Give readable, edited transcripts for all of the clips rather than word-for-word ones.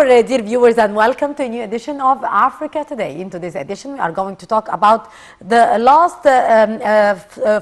dear viewers, and welcome to a new edition of Africa Today. In today's edition, we are going to talk about the last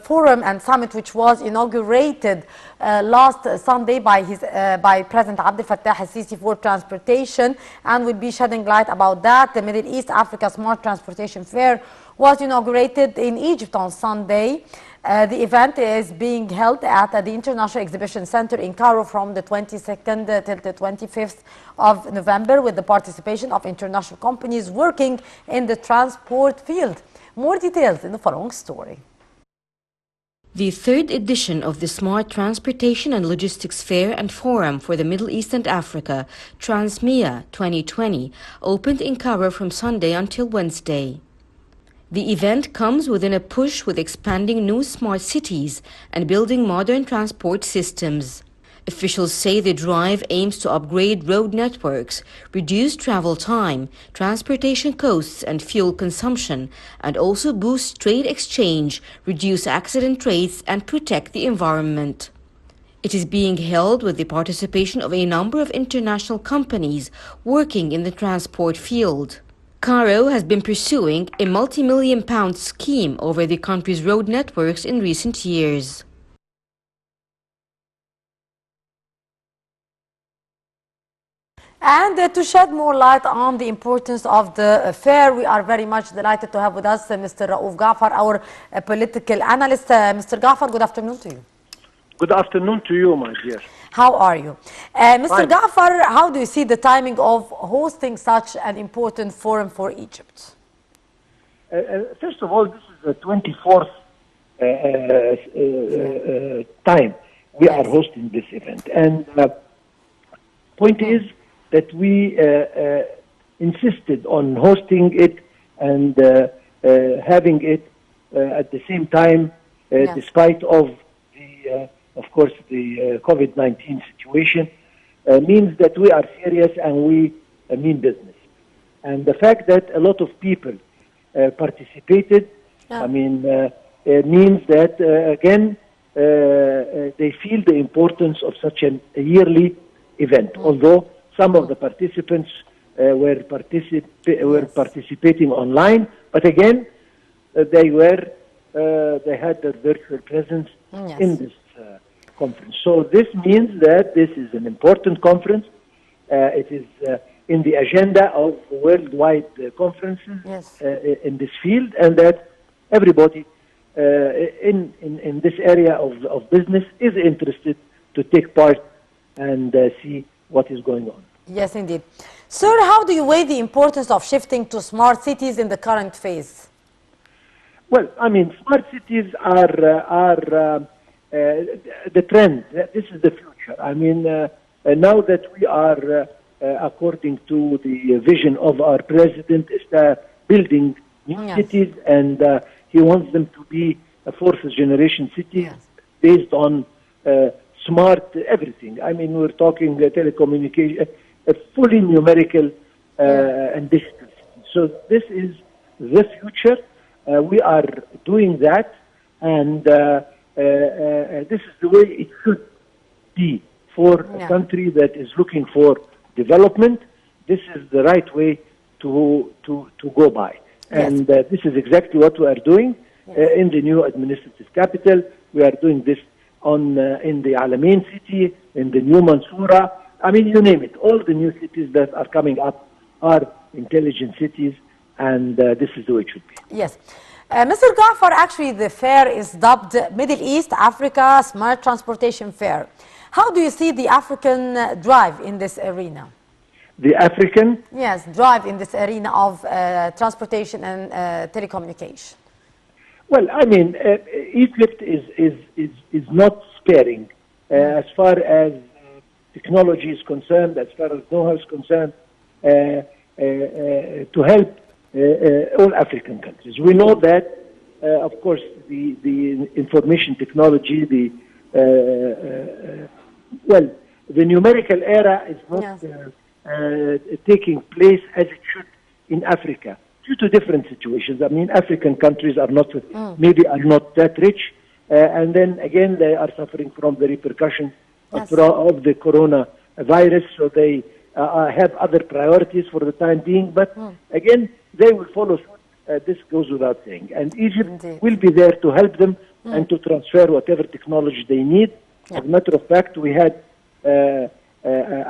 forum and summit, which was inaugurated last Sunday by President Abdel Fattah al-Sisi for transportation, and we'll be shedding light about that. The Middle East Africa Smart Transportation Fair was inaugurated in Egypt on Sunday. The event is being held at the International Exhibition Center in Cairo from the 22nd till the 25th of November, with the participation of international companies working in the transport field. More details in the following story. The third edition of the Smart Transportation and Logistics Fair and Forum for the Middle East and Africa, Transmia 2020, opened in Cairo from Sunday until Wednesday. The event comes within a push with expanding new smart cities and building modern transport systems. Officials say the drive aims to upgrade road networks, reduce travel time, transportation costs and fuel consumption, and also boost trade exchange, reduce accident rates, and protect the environment. It is being held with the participation of a number of international companies working in the transport field. Cairo has been pursuing a multi-million-pound scheme over the country's road networks in recent years. And to shed more light on the importance of the fair, we are very much delighted to have with us Mr. Raouf Ghaffar, our political analyst. Mr. Ghaffar, good afternoon to you. Good afternoon to you, my dear. How are you? Mr. Ghaffar, how do you see the timing of hosting such an important forum for Egypt? First of all, this is the 24th time we are hosting this event. And point is that we insisted on hosting it and having it at the same time, despite of the COVID-19 situation, means that we are serious and we mean business. And the fact that a lot of people participated, means that, again, they feel the importance of such a yearly event. Although some of the participants were participating online, but again, they had their virtual presence in this conference. So this means that this is an important conference. It is in the agenda of worldwide conferences in this field, and that everybody in this area of business is interested to take part and see what is going on. Yes, indeed. Sir, how do you weigh the importance of shifting to smart cities in the current phase? Well, I mean, smart cities are the trend. This is the future. I mean, now that we are, according to the vision of our president, is building new cities, and he wants them to be a fourth generation cities based on smart everything. I mean, we're talking telecommunication, fully numerical and digital. So this is the future. We are doing that, and this is the way it should be for a country that is looking for development. This is the right way to go by. And this is exactly what we are doing in the new administrative capital. We are doing this in the Alamein city, in the new Mansoura. I mean, you name it. All the new cities that are coming up are intelligent cities, and this is the way it should be. Yes. Mr. Ghaffar, actually the fair is dubbed Middle East Africa Smart Transportation Fair. How do you see the African drive in this arena? The African? Yes, drive in this arena of transportation and telecommunication. Well, I mean, Egypt is not sparing as far as technology is concerned, as far as know-how is concerned, to help all African countries. We know that, of course, the information technology, the numerical era is not taking place as it should in Africa due to different situations. I mean, African countries are not, maybe are not that rich, and then again they are suffering from the repercussions of the coronavirus, so they have other priorities for the time being. But again, they will follow suit. This goes without saying. And Egypt Indeed. will be there to help them and to transfer whatever technology they need. Yeah. As a matter of fact, we had,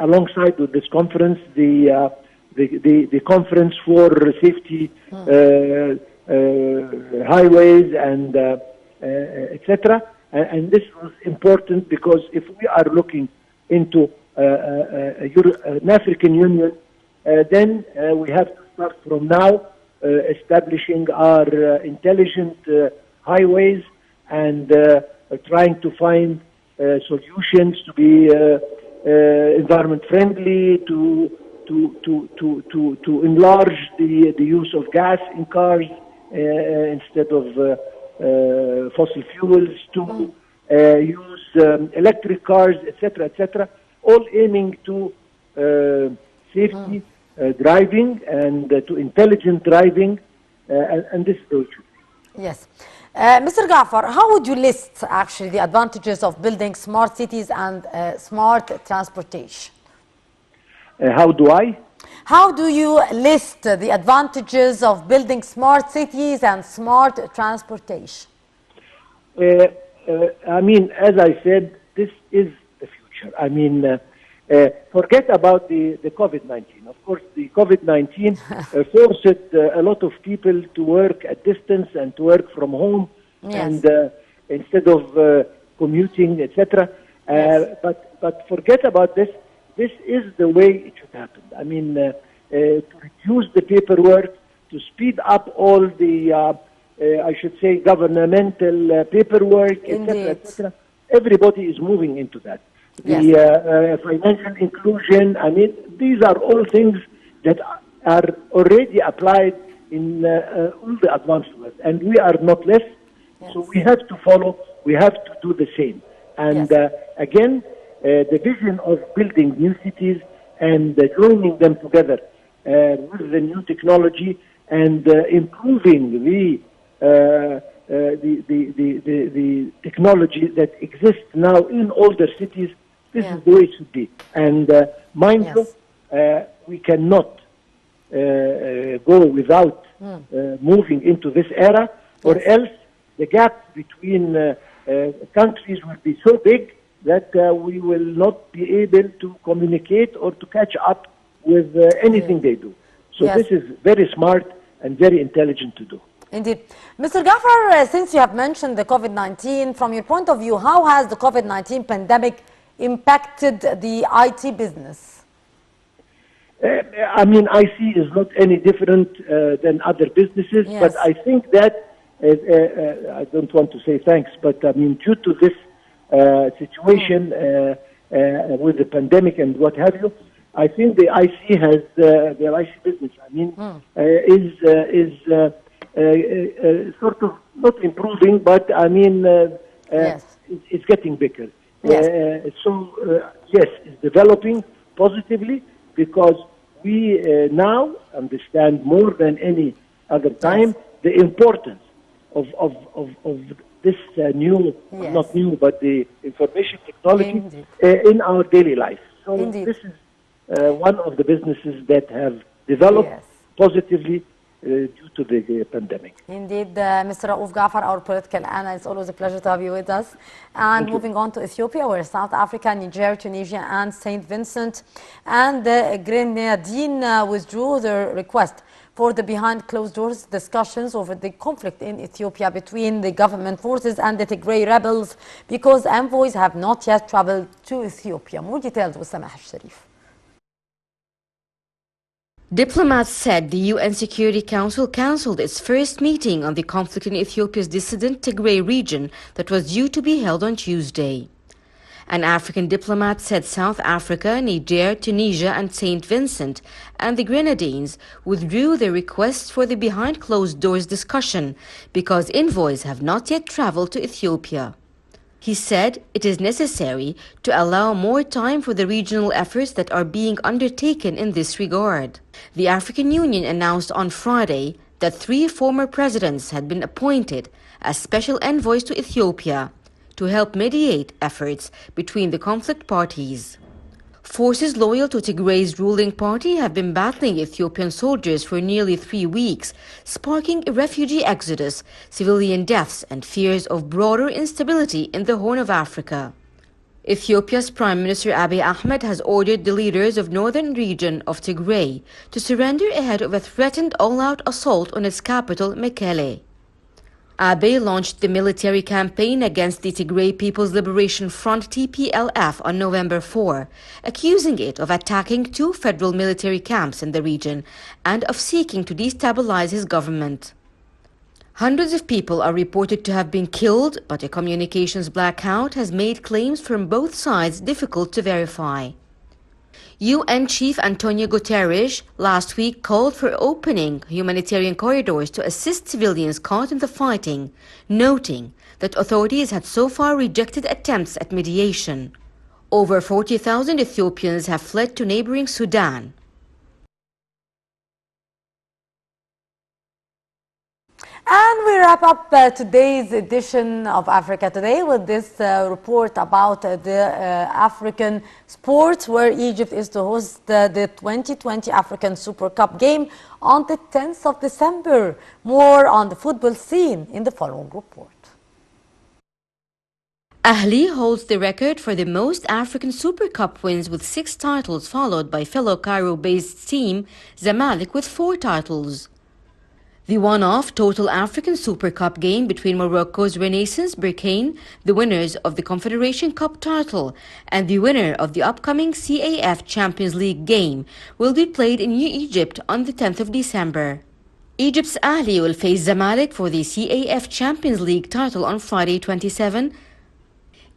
alongside with this conference, the conference for safety highways and etc. And this was important because if we are looking into an African Union, then we have to start from now establishing our intelligent highways and trying to find solutions to be environment friendly, to enlarge the use of gas in cars instead of fossil fuels, to use electric cars, etc., all aiming to safety driving and to intelligent driving, and this is the issue. Yes. Mr. Gafar, how would you list actually the advantages of building smart cities and smart transportation? How do I? How do you list the advantages of building smart cities and smart transportation? I mean, as I said, this is the future. I mean, forget about the COVID-19. Of course, the COVID-19 forced a lot of people to work at distance and to work from home, Yes. and instead of commuting, etc. But forget about this. This is the way it should happen. I mean, to reduce the paperwork, to speed up all the, I should say, governmental paperwork, etc., etc. Everybody is moving into that. Yes. The financial inclusion, I mean, these are all things that are already applied in all the advanced world, and we are not less. Yes. So we have to follow, we have to do the same. And Yes. Again, the vision of building new cities and joining them together with the new technology and improving the technology that exists now in older cities, this Yeah. is the way it should be. And mind Yes. you, we cannot go without moving into this era, or Yes. else the gap between countries will be so big that we will not be able to communicate or to catch up with anything they do. So Yes. this is very smart and very intelligent to do. Indeed. Mr. Gafar, since you have mentioned the COVID-19, from your point of view, how has the COVID-19 pandemic impacted the IT business? I mean, IC is not any different than other businesses, Yes. but I think that, I don't want to say thanks, but I mean, due to this situation with the pandemic and what have you, I think the IC has, the IC business, I mean, is sort of not improving, but I mean, Yes. it's getting bigger. Yes. Yes, it's developing positively because we now understand more than any other time the importance of this new, Yes. not new, but the information technology Indeed. in our daily life. So Indeed. this is one of the businesses that have developed Yes. positively due to the pandemic. Indeed, Mr. Raouf Gafar, our political analyst, it's always a pleasure to have you with us. And moving on to Ethiopia, where South Africa, Niger, Tunisia, and St. Vincent and the Grenadines withdrew their request for the behind closed doors discussions over the conflict in Ethiopia between the government forces and the Tigray rebels because envoys have not yet traveled to Ethiopia. More details with Samah Sharif. Diplomats said the UN Security Council cancelled its first meeting on the conflict in Ethiopia's dissident Tigray region that was due to be held on Tuesday. An African diplomat said South Africa, Niger, Tunisia and St. Vincent and the Grenadines withdrew their requests for the behind closed doors discussion because envoys have not yet traveled to Ethiopia. He said it is necessary to allow more time for the regional efforts that are being undertaken in this regard. The African Union announced on Friday that 3 former presidents had been appointed as special envoys to Ethiopia to help mediate efforts between the conflict parties. Forces loyal to Tigray's ruling party have been battling Ethiopian soldiers for nearly 3 weeks, sparking a refugee exodus, civilian deaths, and fears of broader instability in the Horn of Africa. Ethiopia's Prime Minister Abiy Ahmed has ordered the leaders of northern region of Tigray to surrender ahead of a threatened all-out assault on its capital, Mekelle. Abiy launched the military campaign against the Tigray People's Liberation Front TPLF on November 4, accusing it of attacking 2 federal military camps in the region and of seeking to destabilize his government. Hundreds of people are reported to have been killed, but a communications blackout has made claims from both sides difficult to verify. UN Chief Antonio Guterres last week called for opening humanitarian corridors to assist civilians caught in the fighting, noting that authorities had so far rejected attempts at mediation. Over 40,000 Ethiopians have fled to neighboring Sudan. And we wrap up today's edition of Africa Today with this report about the African sports, where Egypt is to host the 2020 African Super Cup game on the 10th of December. More on the football scene in the following report. Ahli holds the record for the most African Super Cup wins with 6 titles, followed by fellow Cairo-based team Zamalek with 4 titles. The one-off Total African Super Cup game between Morocco's Renaissance Berkane, the winners of the Confederation Cup title, and the winner of the upcoming CAF Champions League game will be played in New Egypt on the 10th of December. Egypt's Ahli will face Zamalek for the CAF Champions League title on Friday 27.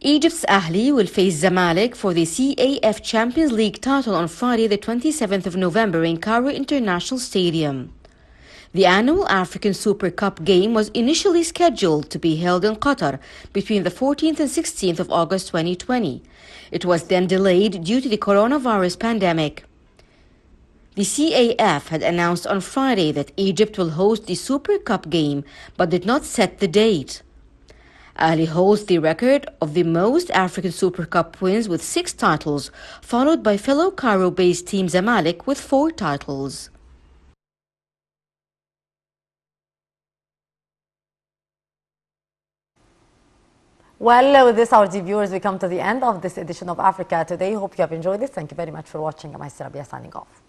Egypt's Ahli will face Zamalek for the CAF Champions League title on Friday the 27th of November in Cairo International Stadium. The annual African Super Cup game was initially scheduled to be held in Qatar between the 14th and 16th of August 2020. It was then delayed due to the coronavirus pandemic. The CAF had announced on Friday that Egypt will host the Super Cup game, but did not set the date. Ahli holds the record of the most African Super Cup wins with 6 titles, followed by fellow Cairo-based team Zamalek with 4 titles. Well, with this, our dear viewers, we come to the end of this edition of Africa Today. Hope you have enjoyed this. Thank you very much for watching. I'm Rabia signing off.